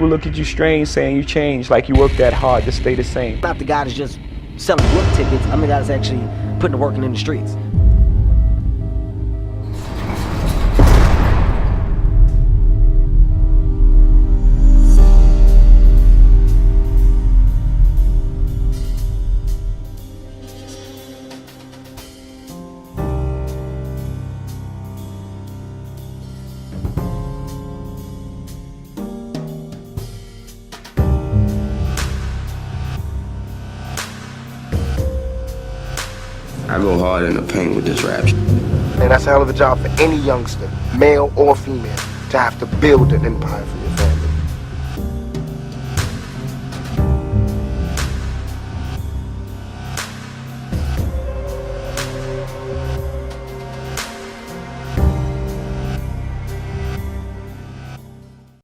people look at you strange saying you changed, like you worked that hard to stay the same. Not the guy that's just selling book tickets. I'm the guy that's actually putting the work in the streets. I go hard in the paint with this rap. And that's a hell of a job for any youngster, male or female, to have to build an empire.